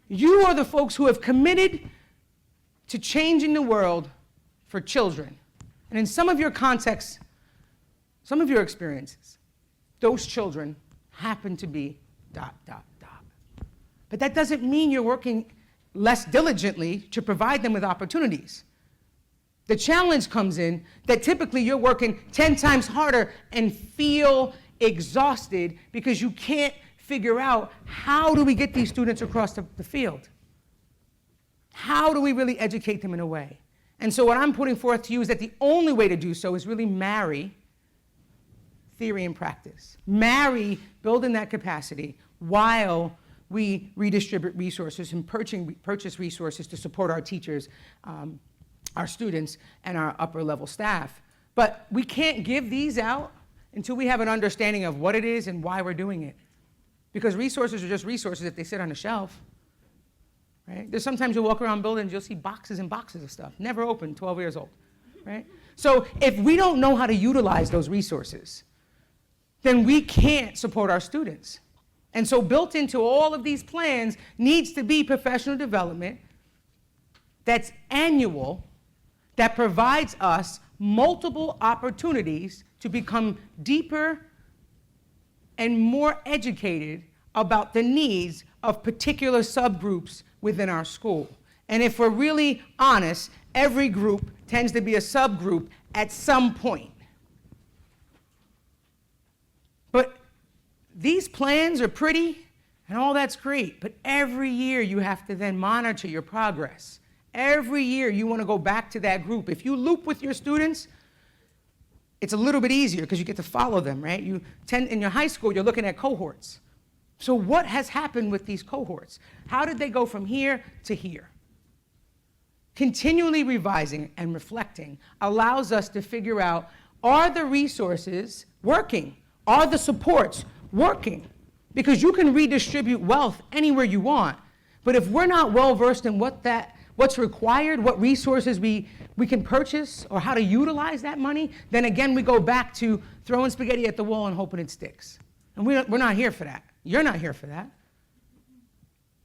You are the folks who have committed to changing the world for children. And in some of your contexts, some of your experiences, those children happen to be ... But that doesn't mean you're working less diligently to provide them with opportunities. The challenge comes in that typically you're working 10 times harder and feel exhausted because you can't figure out, how do we get these students across the field? How do we really educate them in a way? And so what I'm putting forth to you is that the only way to do so is really marry theory and practice. Marry building that capacity while we redistribute resources and purchase resources to support our teachers, our students, and our upper level staff. But we can't give these out until we have an understanding of what it is and why we're doing it. Because resources are just resources if they sit on a shelf. Right? There's sometimes you'll walk around buildings, you'll see boxes and boxes of stuff, never opened, 12 years old. Right? So if we don't know how to utilize those resources, then we can't support our students. And so built into all of these plans needs to be professional development that's annual, that provides us multiple opportunities to become deeper and more educated about the needs of particular subgroups within our school. And if we're really honest, every group tends to be a subgroup at some point. But these plans are pretty, and all that's great, but every year you have to then monitor your progress. Every year you want to go back to that group. If you loop with your students, it's a little bit easier because you get to follow them, right? In your high school, you're looking at cohorts. So what has happened with these cohorts? How did they go from here to here? Continually revising and reflecting allows us to figure out, are the resources working? Are the supports working? Because you can redistribute wealth anywhere you want, but if we're not well versed in what's required, what resources we can purchase, or how to utilize that money, then again we go back to throwing spaghetti at the wall and hoping it sticks. And we're not here for that. You're not here for that.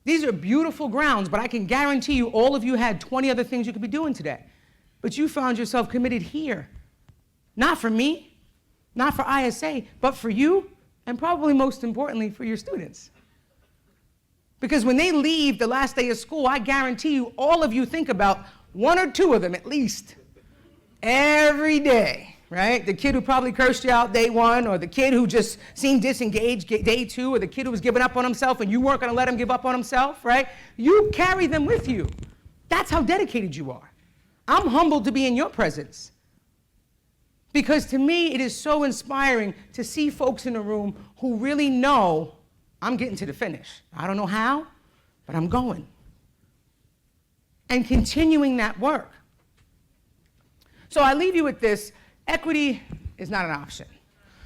These are beautiful grounds, but I can guarantee you all of you had 20 other things you could be doing today. But you found yourself committed here. Not for me, not for ISA, but for you, and probably most importantly for your students. Because when they leave the last day of school, I guarantee you all of you think about one or two of them at least every day, right? The kid who probably cursed you out day one, or the kid who just seemed disengaged day two, or the kid who was giving up on himself and you weren't going to let him give up on himself, right? You carry them with you. That's how dedicated you are. I'm humbled to be in your presence. Because to me, it is so inspiring to see folks in the room who really know I'm getting to the finish. I don't know how, but I'm going. And continuing that work. So I leave you with this. Equity is not an option.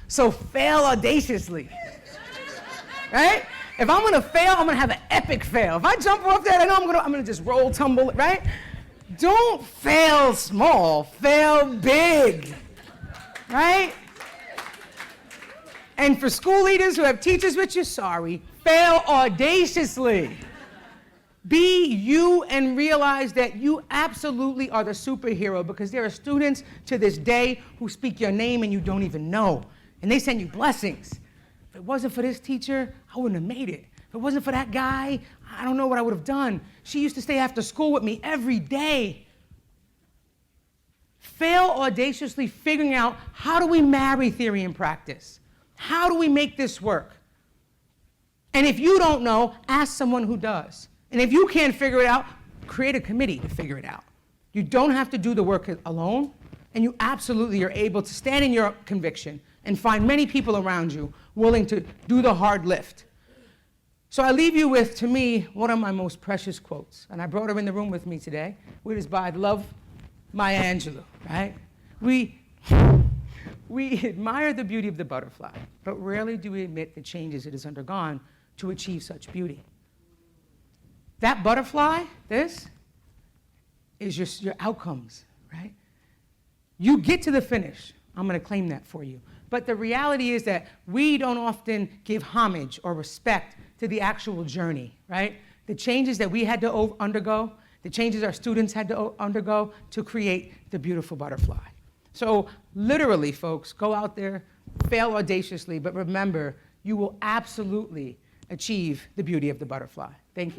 So fail audaciously. Right? If I'm going to fail, I'm going to have an epic fail. If I jump off that, I know I'm going to just roll, tumble, right? Don't fail small. Fail big. Right? And for school leaders who have teachers with you, sorry, fail audaciously. Be you and realize that you absolutely are the superhero, because there are students to this day who speak your name and you don't even know. And they send you blessings. If it wasn't for this teacher, I wouldn't have made it. If it wasn't for that guy, I don't know what I would have done. She used to stay after school with me every day. Fail audaciously figuring out, how do we marry theory and practice? How do we make this work? And if you don't know, ask someone who does. And if you can't figure it out, create a committee to figure it out. You don't have to do the work alone, and you absolutely are able to stand in your conviction and find many people around you willing to do the hard lift. So I leave you with, to me, one of my most precious quotes. And I brought her in the room with me today, which is by Love Maya Angelou, right? We admire the beauty of the butterfly, but rarely do we admit the changes it has undergone to achieve such beauty. That butterfly, this, is your outcomes, right? You get to the finish. I'm going to claim that for you. But the reality is that we don't often give homage or respect to the actual journey, right? the changes that we had to undergo, the changes our students had to undergo to create the beautiful butterfly. So literally, folks, go out there, fail audaciously, but remember, you will absolutely achieve the beauty of the butterfly. Thank you.